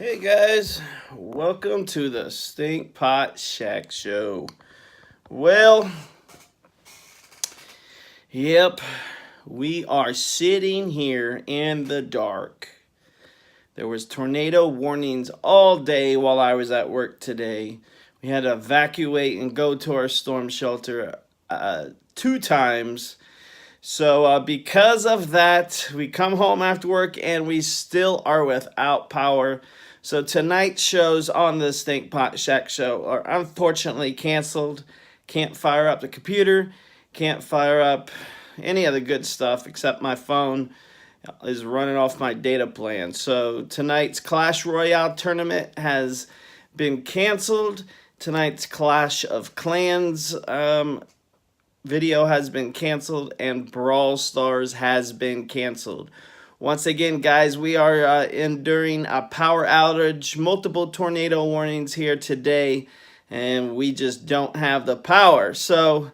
Hey guys, welcome to the Stinkpot Shack Show. Well, yep, we are sitting here in the dark. There was tornado warnings all day while I was at work today. We had to evacuate and go to our storm shelter 2 times. So because of that, we come home after work and we still are without power. So tonight's shows on the Stinkpot Shack Show are unfortunately canceled. Can't fire up the computer, can't fire up any of the good stuff except my phone is running off my data plan. So tonight's Clash Royale tournament has been canceled. Tonight's Clash of Clans video has been canceled, and Brawl Stars has been canceled. Once again, guys, we are enduring a power outage, multiple tornado warnings here today, and we just don't have the power. So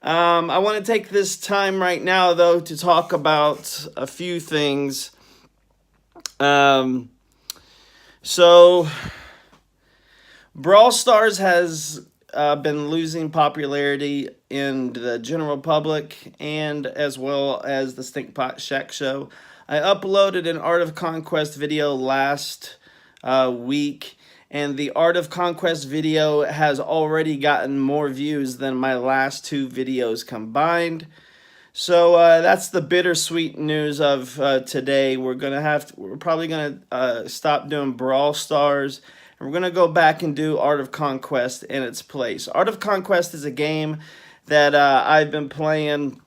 I want to take this time right now, though, to talk about a few things. So Brawl Stars has been losing popularity in the general public and as well as the Stinkpot Shack Show. I uploaded an Art of Conquest video last week, and the Art of Conquest video has already gotten more views than my last 2 videos combined. So that's the bittersweet news of today. We're probably gonna stop doing Brawl Stars, and we're gonna go back and do Art of Conquest in its place. Art of Conquest is a game that I've been playing.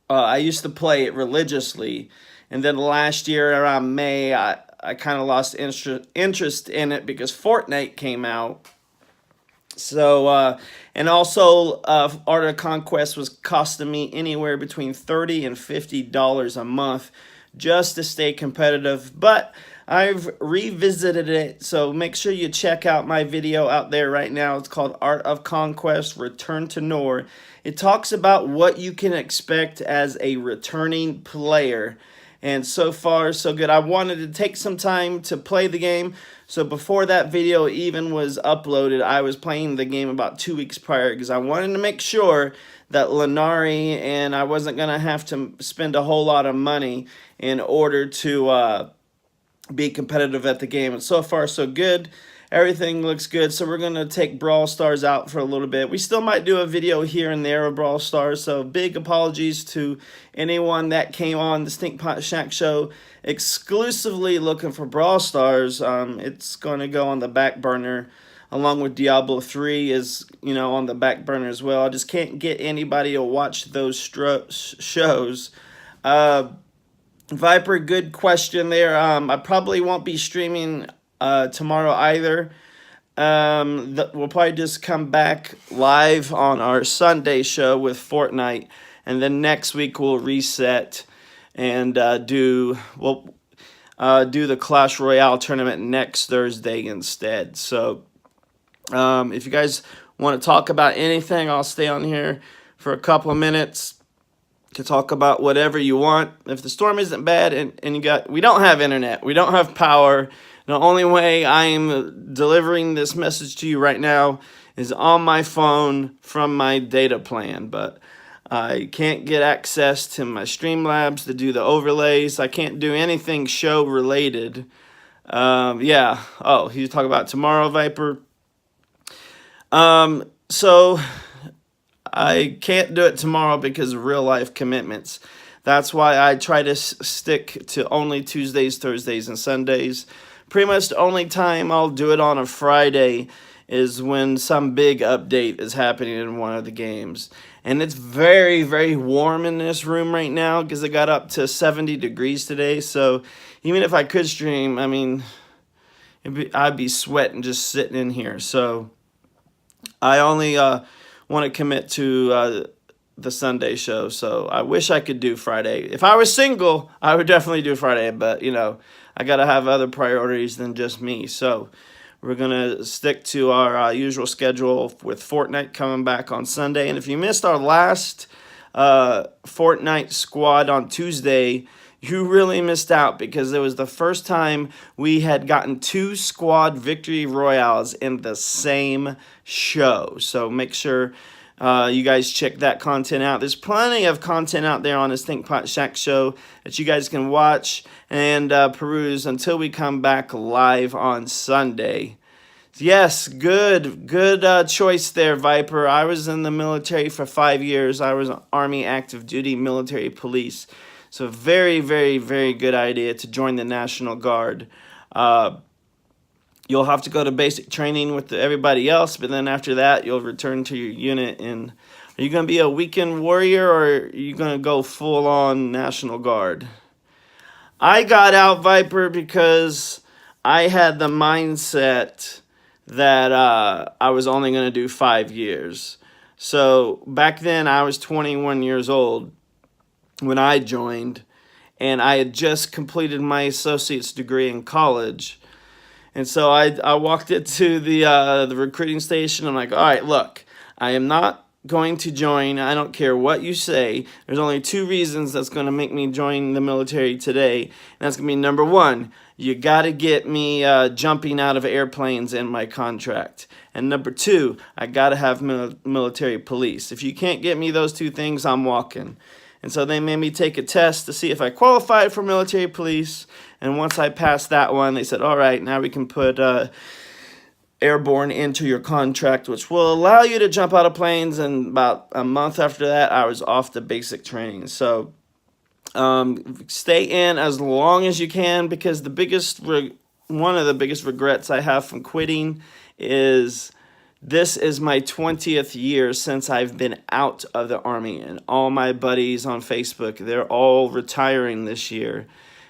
I used to play it religiously, and then last year around May, I kind of lost interest in it because Fortnite came out. So, and also Art of Conquest was costing me anywhere between $30 and $50 a month just to stay competitive. But I've revisited it, so make sure you check out my video out there right now. It's called Art of Conquest Return to Nor. It talks about what you can expect as a returning player. And so far, so good. I wanted to take some time to play the game. So before that video even was uploaded, I was playing the game about 2 weeks prior because I wanted to make sure that Lenari and I wasn't going to have to spend a whole lot of money in order to be competitive at the game. And so far, so good. Everything looks good. So we're going to take Brawl Stars out for a little bit. We still might do a video here and there of Brawl Stars. So big apologies to anyone that came on the Stinkpot Shack Show exclusively looking for Brawl Stars. It's going to go on the back burner along with Diablo 3 is, on the back burner as well. I just can't get anybody to watch those shows. Viper, good question there. I probably won't be streaming tomorrow either. We'll probably just come back live on our Sunday show with Fortnite, and then next week we'll reset and do the Clash Royale tournament next Thursday instead. So if you guys want to talk about anything, I'll stay on here for a couple of minutes to talk about whatever you want. If the storm isn't bad and we don't have internet, we don't have power, the only way I am delivering this message to you right now is on my phone from my data plan, but I can't get access to my Streamlabs to do the overlays. I can't do anything show related. Yeah. Oh, you talk about tomorrow, Viper. So I can't do it tomorrow because of real life commitments. That's why I try to stick to only Tuesdays, Thursdays, and Sundays. Pretty much the only time I'll do it on a Friday is when some big update is happening in one of the games. And it's very, very warm in this room right now because it got up to 70 degrees today. So even if I could stream, I mean, I'd be sweating just sitting in here. So I only want to commit to the Sunday show. So I wish I could do Friday. If I was single, I would definitely do Friday. But, I got to have other priorities than just me. So we're going to stick to our usual schedule with Fortnite coming back on Sunday. And if you missed our last Fortnite squad on Tuesday, you really missed out, because it was the first time we had gotten 2 squad victory royales in the same show. So make sure you guys check that content out. There's plenty of content out there on the Stinkpot Shack Show that you guys can watch and peruse until we come back live on Sunday. Yes, good choice there, Viper. I was in the military for 5 years. I was Army active duty military police. So very, very, very good idea to join the National Guard. You'll have to go to basic training with everybody else, but then after that, you'll return to your unit. And are you going to be a weekend warrior, or are you going to go full-on National Guard? I got out, Viper, because I had the mindset that I was only going to do 5 years. So back then, I was 21 years old when I joined, and I had just completed my associate's degree in college. And so I walked into the recruiting station. I'm like, all right, look, I am not going to join. I don't care what you say. There's only 2 reasons that's going to make me join the military today. And that's going to be, number 1, you got to get me jumping out of airplanes in my contract. And number 2, I got to have military police. If you can't get me those 2 things, I'm walking. And so they made me take a test to see if I qualified for military police. And once I passed that one, they said, all right, now we can put airborne into your contract, which will allow you to jump out of planes. And about a month after that, I was off the basic training. So stay in as long as you can, because one of the biggest regrets I have from quitting is this is my 20th year since I've been out of the Army, and all my buddies on Facebook, they're all retiring this year.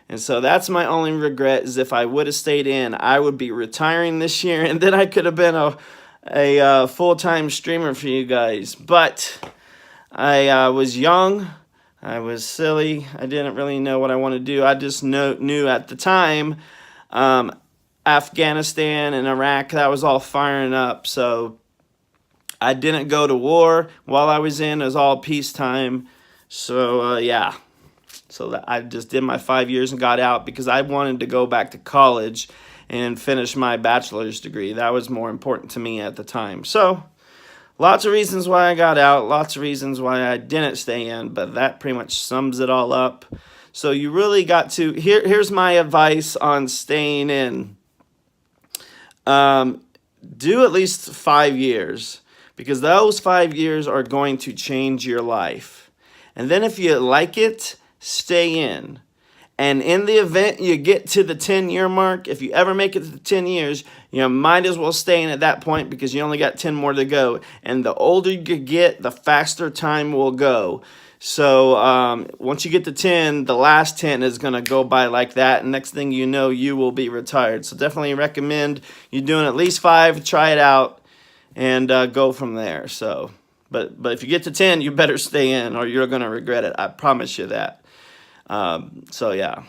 And so that's my only regret, is if I would have stayed in, I would be retiring this year, and then I could have been a full-time streamer for you guys. But I was young, I was silly, I didn't really know what I wanted to do. I just knew at the time, Afghanistan and Iraq, that was all firing up. So I didn't go to war while I was in. It was all peacetime. So yeah. So I just did my 5 years and got out, because I wanted to go back to college and finish my bachelor's degree. That was more important to me at the time. So lots of reasons why I got out, lots of reasons why I didn't stay in, but that pretty much sums it all up. So you really got to, here's my advice on staying in. Do at least 5 years, because those 5 years are going to change your life. And then if you like it, stay in. And in the event you get to the 10-year mark, if you ever make it to the 10 years, you might as well stay in at that point, because you only got 10 more to go. And the older you get, the faster time will go. So once you get to 10, the last 10 is going to go by like that. And next thing you know, you will be retired. So definitely recommend you doing at least 5, try it out, and go from there. So, but if you get to 10, you better stay in, or you're going to regret it. I promise you that. So yeah,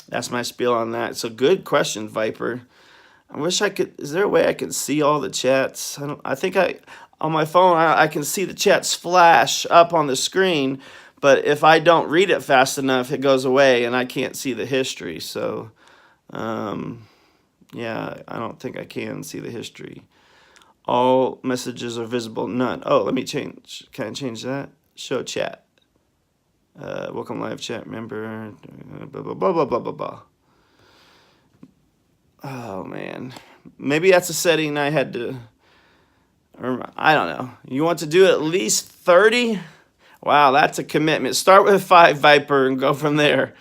that's my spiel on that. So good question, Viper. I wish I could, is there a way I could see all the chats? I think on my phone, I can see the chats flash up on the screen, but if I don't read it fast enough, it goes away and I can't see the history. So, yeah, I don't think I can see the history. All messages are visible, none. Oh, let me change. Can I change that? Show chat. Welcome live chat member. Blah, blah, blah, blah, blah, blah, blah. Oh, man. Maybe that's a setting I had to... Or I don't know. You want to do at least 30? Wow, that's a commitment. Start with 5, Viper, and go from there.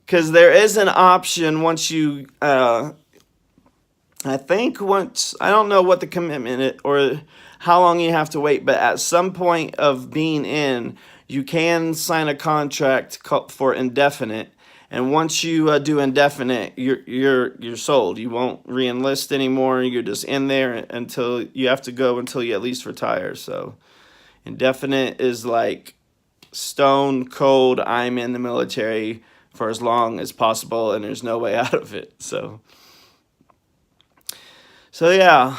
Because there is an option once you, I think once, I don't know what the commitment is or how long you have to wait, but at some point of being in, you can sign a contract for indefinite. And once you do indefinite, you're sold. You won't re-enlist anymore. You're just in there until you have to go until you at least retire. So indefinite is like stone cold. I'm in the military for as long as possible, and there's no way out of it. So yeah,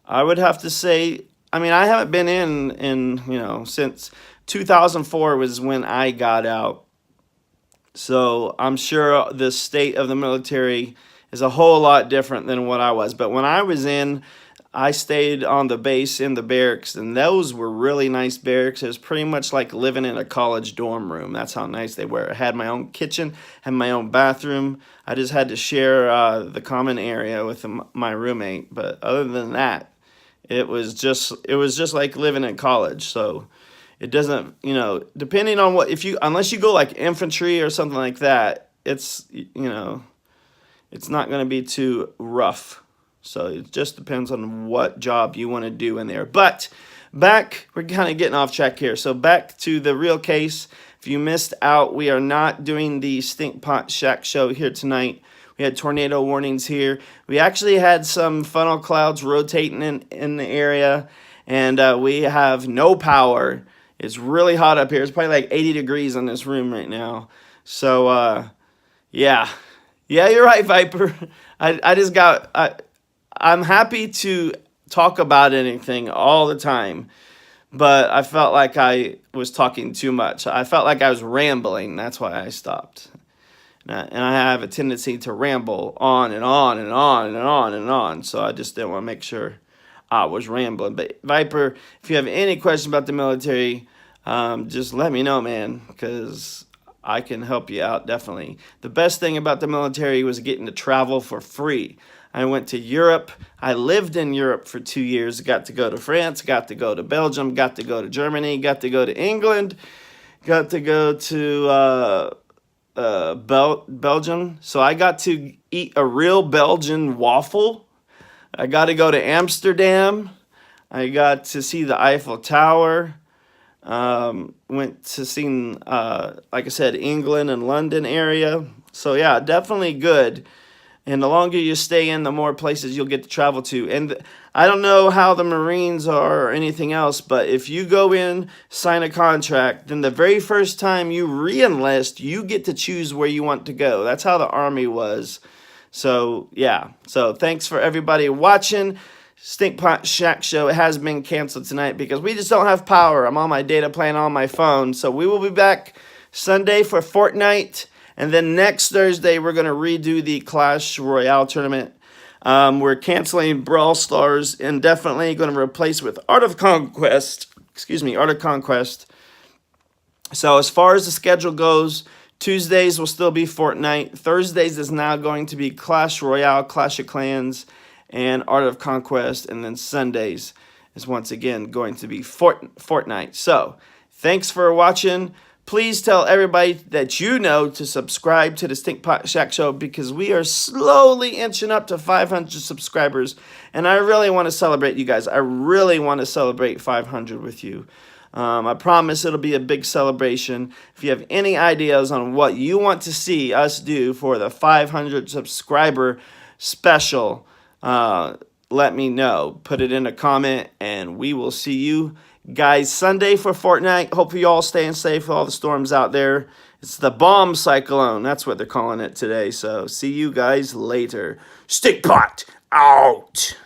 I would have to say, I mean, I haven't been in since 2004 was when I got out. So I'm sure the state of the military is a whole lot different than what I was. But when I was in, I stayed on the base in the barracks, and those were really nice barracks. It was pretty much like living in a college dorm room. That's how nice they were. I had my own kitchen, had my own bathroom. I just had to share the common area with my roommate. But other than that, it was just like living in college. So it doesn't, depending on unless you go like infantry or something like that, it's not going to be too rough. So it just depends on what job you want to do in there. But we're kind of getting off track here. So back to the real case. If you missed out, we are not doing the Stinkpot Shack Show here tonight. We had tornado warnings here. We actually had some funnel clouds rotating in the area, and we have no power. It's really hot up here. It's probably like 80 degrees in this room right now. So, yeah. Yeah, you're right, Viper. I'm happy to talk about anything all the time, but I felt like I was talking too much. I felt like I was rambling. That's why I stopped. And I have a tendency to ramble on and on and on and on and on. So I just didn't want to make sure I was rambling. But Viper, if you have any questions about the military, just let me know, man, because I can help you out, definitely. The best thing about the military was getting to travel for free. I went to Europe. I lived in Europe for 2 years. Got to go to France, got to go to Belgium, got to go to Germany, got to go to England, got to go to Belgium. So I got to eat a real Belgian waffle. I got to go to Amsterdam. I got to see the Eiffel Tower. Went to see, like I said, England and London area. So yeah, definitely good. And the longer you stay in, the more places you'll get to travel to. And I don't know how the Marines are or anything else, but if you go in, sign a contract, then the very first time you re-enlist, you get to choose where you want to go. That's how the Army was. So yeah. So thanks for everybody watching. Stinkpot Shack Show has been canceled tonight because we just don't have power. I'm on my data plan on my phone. So we will be back Sunday for Fortnite. And then next Thursday, we're going to redo the Clash Royale tournament. We're canceling Brawl Stars indefinitely. Going to replace with Art of Conquest. Art of Conquest. So as far as the schedule goes, Tuesdays will still be Fortnite. Thursdays is now going to be Clash Royale, Clash of Clans, and Art of Conquest. And then Sundays is once again going to be Fortnite. So thanks for watching. Please tell everybody that you know to subscribe to the Stinkpot Shack Show because we are slowly inching up to 500 subscribers. And I really want to celebrate you guys. I really want to celebrate 500 with you. I promise it'll be a big celebration. If you have any ideas on what you want to see us do for the 500 subscriber special, let me know. Put it in a comment and we will see you guys Sunday for Fortnite. Hope you all staying safe with all the storms out there. It's the bomb cyclone. That's what they're calling it today. So see you guys later. Stinkpot out.